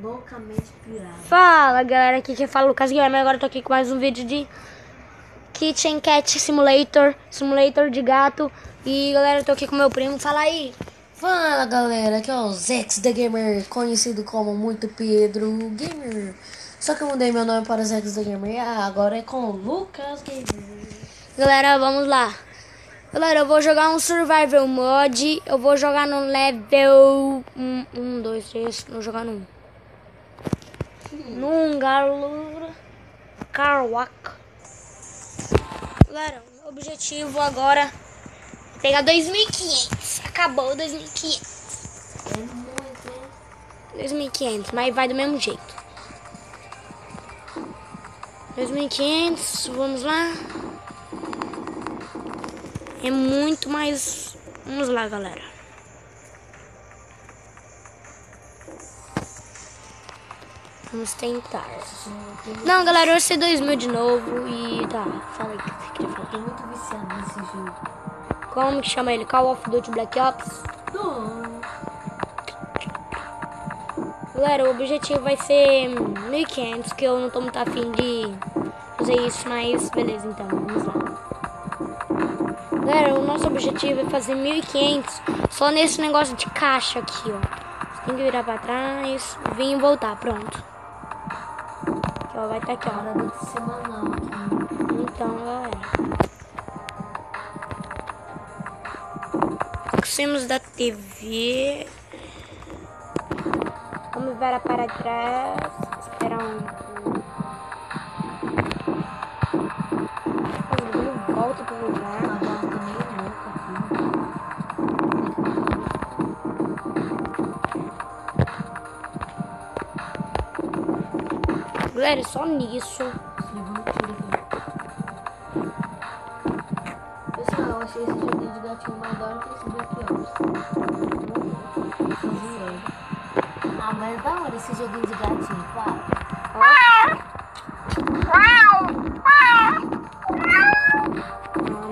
Loucamente pirado. Fala galera, aqui quem fala é o Lucas Guilherme. Agora eu tô aqui com mais um vídeo de Kitchen Cat Simulator, simulador de gato. E galera, eu tô aqui com meu primo, fala aí. Fala galera, aqui é o Zex The Gamer, conhecido como muito Pedro Gamer. Só que eu mudei meu nome para Zex The Gamer, agora é com Lucas Gamer. Galera, vamos lá. Galera, eu vou jogar um Survival Mod. Eu vou jogar no level 1, 2, 3, vou jogar no 1. Num Carwak. Galera, o objetivo agora é pegar 2.500. Acabou 2.500. É muito, hein? 2.500, mas vai do mesmo jeito. 2.500, vamos lá. É muito mais. Vamos lá, galera. Vamos tentar. Não, galera, eu vou ser 2.000 de novo e tá. Fala aí o que você queria falar. Tô muito viciado nesse jogo. Como que chama ele? Call of Duty Black Ops? Não. Galera, o objetivo vai ser 1.500, que eu não tô muito afim de fazer isso, mas beleza, então, vamos lá. Galera, o nosso objetivo é fazer 1.500 só nesse negócio de caixa aqui, ó. Você tem que virar pra trás, vir e voltar, pronto. Aqui, ó, vai estar aqui, ó. Hora de semanal aqui. Então, galera. Saímos da TV. Vamos virar para trás. Esperar volta pro lugar. A barra tá meio louca aqui. Galera, é só nisso. Levou um tiro aqui. Pessoal, eu achei esse joguinho de gatinho mais da hora que esse Black Ops. Ah, mas é da hora esse joguinho de gatinho, claro.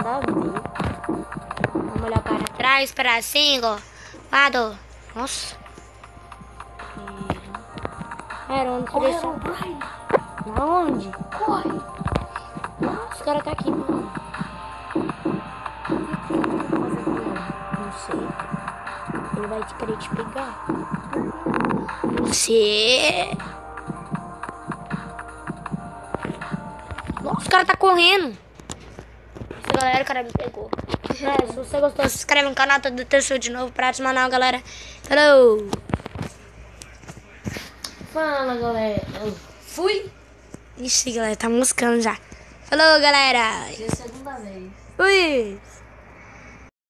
Nada a ver. Vamos olhar para trás, para 5, 4. Nossa. Era onde Corre, deixa... Brian! Aonde? Corre! Nossa, os caras tá aqui, mano. Não sei. Ele vai querer te pegar. Não sei. Nossa, os caras tá correndo. Isso, galera, o cara me pegou. Se você gostou, se inscreve no canal, todo terceiro de novo pra semanal, galera. Falou! Fala, galera. Eu fui. Ixi, galera, tá moscando já. Falou, galera. É a segunda vez. Fui!